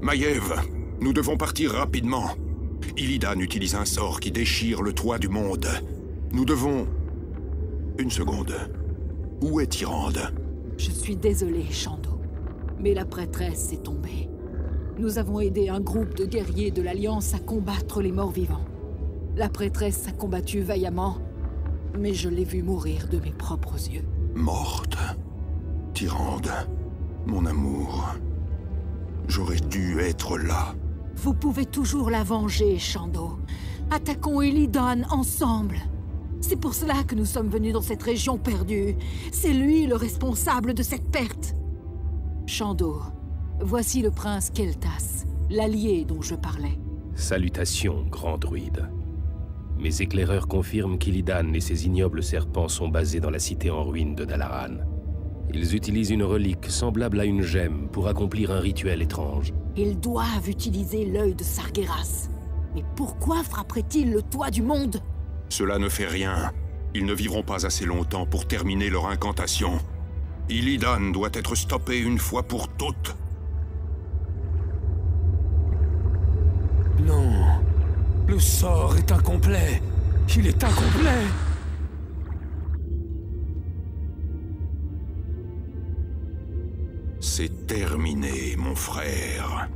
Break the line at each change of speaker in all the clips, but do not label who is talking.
Maiev, nous devons partir rapidement. Illidan utilise un sort qui déchire le toit du monde. Nous devons... Une seconde. Où est Tyrande?
Je suis désolée, Shando, mais la prêtresse est tombée. Nous avons aidé un groupe de guerriers de l'Alliance à combattre les morts-vivants. La prêtresse a combattu vaillamment, mais je l'ai vue mourir de mes propres yeux.
Morte. Tyrande, mon amour. J'aurais dû être là.
Vous pouvez toujours la venger, Shando. Attaquons Illidan ensemble. C'est pour cela que nous sommes venus dans cette région perdue. C'est lui le responsable de cette perte. Shando, voici le prince Keltas, l'allié dont je parlais.
Salutations, grand druide. Mes éclaireurs confirment qu'Illidan et ses ignobles serpents sont basés dans la cité en ruine de Dalaran. Ils utilisent une relique semblable à une gemme pour accomplir un rituel étrange.
Ils doivent utiliser l'œil de Sargeras. Mais pourquoi frapperait-il le toit du monde?
Cela ne fait rien. Ils ne vivront pas assez longtemps pour terminer leur incantation. Illidan doit être stoppé une fois pour toutes.
Non. Le sort est incomplet. Il est incomplet.
C'est terminé, mon frère.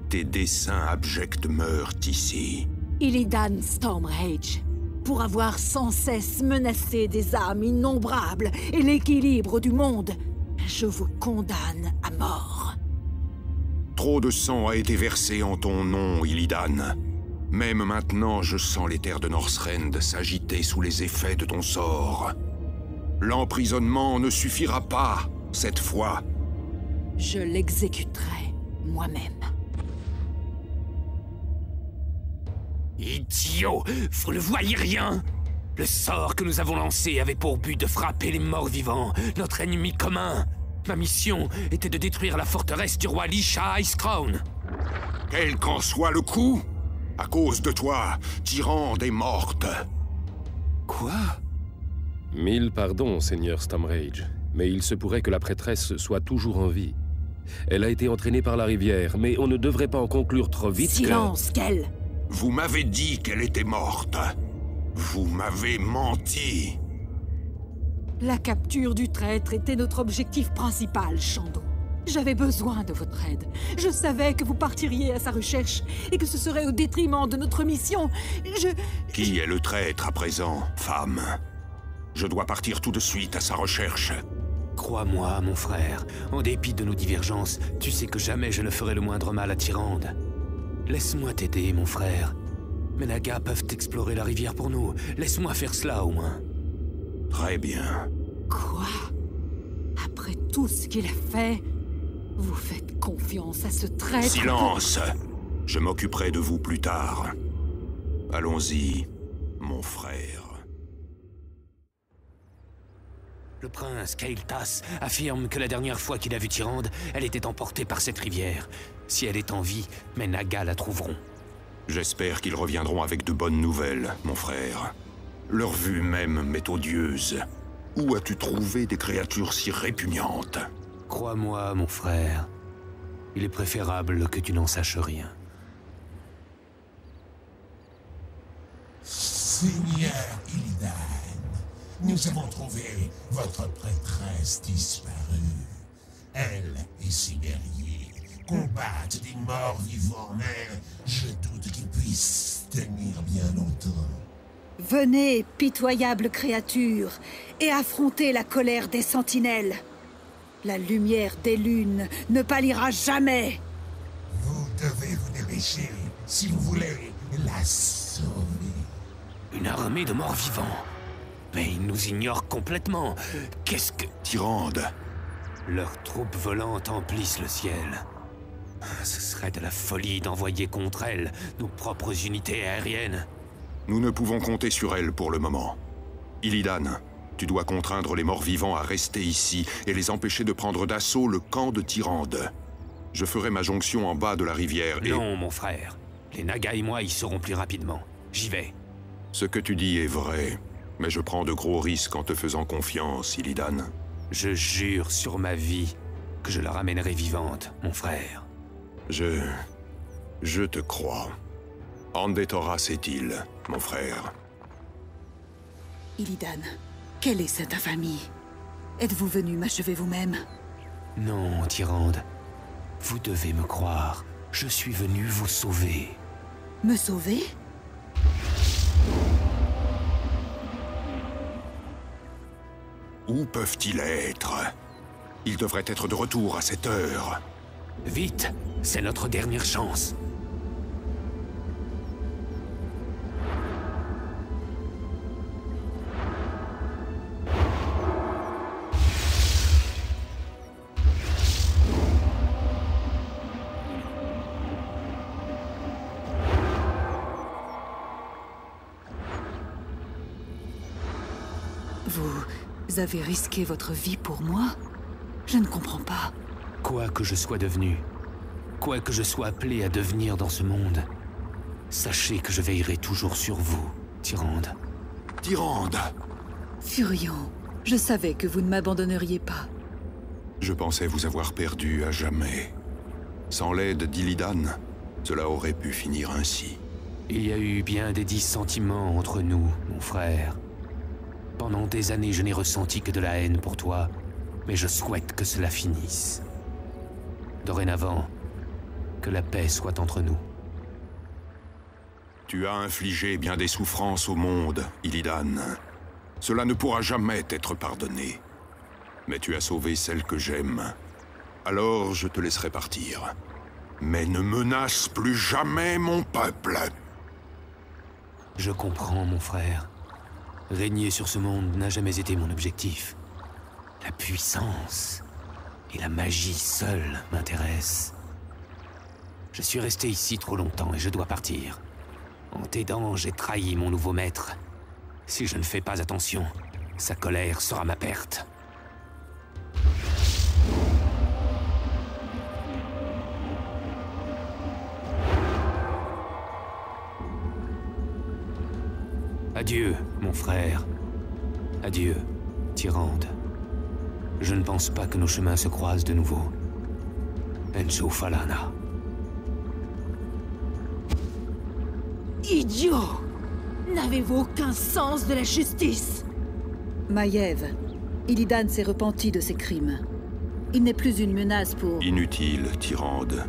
Tes desseins abjects meurent ici.
Illidan Stormrage, pour avoir sans cesse menacé des âmes innombrables et l'équilibre du monde, je vous condamne à mort.
Trop de sang a été versé en ton nom, Illidan. Même maintenant, je sens les terres de Northrend s'agiter sous les effets de ton sort. L'emprisonnement ne suffira pas, cette fois.
Je l'exécuterai moi-même.
Idiot! Vous ne voyez rien? Le sort que nous avons lancé avait pour but de frapper les morts-vivants, notre ennemi commun. Ma mission était de détruire la forteresse du roi Lisha Icecrown.
Quel qu'en soit le coup, à cause de toi, Tyrande est morte.
Quoi?
Mille pardons, Seigneur Stormrage, mais il se pourrait que la prêtresse soit toujours en vie. Elle a été entraînée par la rivière, mais on ne devrait pas en conclure trop vite.
Silence, Kell!
Vous m'avez dit qu'elle était morte. Vous m'avez menti.
La capture du traître était notre objectif principal, Shando. J'avais besoin de votre aide. Je savais que vous partiriez à sa recherche et que ce serait au détriment de notre mission.
Qui est le traître à présent, femme? Je dois partir tout de suite à sa recherche.
Crois-moi, mon frère, en dépit de nos divergences, tu sais que jamais je ne ferai le moindre mal à Tyrande. Laisse-moi t'aider, mon frère. Mes nagas peuvent explorer la rivière pour nous. Laisse-moi faire cela, au moins.
Très bien.
Quoi? Après tout ce qu'il a fait, vous faites confiance à ce traître?
Silence! Je m'occuperai de vous plus tard. Allons-y, mon frère.
Le prince Keltas affirme que la dernière fois qu'il a vu Tyrande, elle était emportée par cette rivière. Si elle est en vie, mes nagas la trouveront.
J'espère qu'ils reviendront avec de bonnes nouvelles, mon frère. Leur vue même m'est odieuse. Où as-tu trouvé des créatures si répugnantes?
Crois-moi, mon frère, il est préférable que tu n'en saches rien.
Seigneur Illidan, nous avons trouvé votre prêtresse disparue. Elle et ses guerriers combattent des morts vivants, mais je doute qu'ils puissent tenir bien longtemps.
Venez, pitoyable créature, et affrontez la colère des sentinelles. La lumière des lunes ne pâlira jamais.
Vous devez vous dépêcher si vous voulez la sauver.
Une armée de morts-vivants. Mais ils nous ignorent complètement. Qu'est-ce que...
Tyrande.
Leurs troupes volantes emplissent le ciel. Ce serait de la folie d'envoyer contre elles nos propres unités aériennes.
Nous ne pouvons compter sur elle pour le moment. Illidan, tu dois contraindre les morts-vivants à rester ici et les empêcher de prendre d'assaut le camp de Tyrande. Je ferai ma jonction en bas de la rivière et...
Non, mon frère. Les nagas et moi y seront plus rapidement. J'y vais.
Ce que tu dis est vrai, mais je prends de gros risques en te faisant confiance, Illidan.
Je jure sur ma vie que je la ramènerai vivante, mon frère.
Je te crois. Andetora sait-il, mon frère?
Illidan, quelle est cette infamie? Êtes-vous venu m'achever vous-même?
Non, Tyrande. Vous devez me croire. Je suis venu vous sauver.
Me sauver?
Où peuvent-ils être? Ils devraient être de retour à cette heure.
Vite, c'est notre dernière chance.
Vous avez risqué votre vie pour moi? Je ne comprends pas.
Quoi que je sois devenu, quoi que je sois appelé à devenir dans ce monde, sachez que je veillerai toujours sur vous, Tyrande.
Tyrande!
Furion, je savais que vous ne m'abandonneriez pas.
Je pensais vous avoir perdu à jamais. Sans l'aide d'Illidan, cela aurait pu finir ainsi.
Il y a eu bien des dissentiments entre nous, mon frère. Pendant des années, je n'ai ressenti que de la haine pour toi, mais je souhaite que cela finisse. Dorénavant, que la paix soit entre nous.
Tu as infligé bien des souffrances au monde, Illidan. Cela ne pourra jamais t'être pardonné. Mais tu as sauvé celle que j'aime. Alors je te laisserai partir. Mais ne menace plus jamais mon peuple.
Je comprends, mon frère. Régner sur ce monde n'a jamais été mon objectif. La puissance et la magie seules m'intéressent. Je suis resté ici trop longtemps et je dois partir. En t'aidant, j'ai trahi mon nouveau maître. Si je ne fais pas attention, sa colère sera ma perte. Adieu, mon frère. Adieu, Tyrande. Je ne pense pas que nos chemins se croisent de nouveau. Encho Falana.
Idiot! N'avez-vous aucun sens de la justice?
Maiev, Illidan s'est repenti de ses crimes. Il n'est plus une menace pour...
Inutile, Tyrande.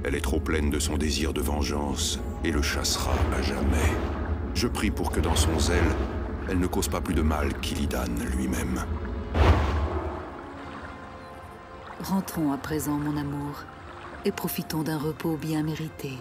Elle est trop pleine de son désir de vengeance et le chassera à jamais. Je prie pour que dans son zèle, elle ne cause pas plus de mal qu'Illidan lui-même.
Rentrons à présent, mon amour, et profitons d'un repos bien mérité.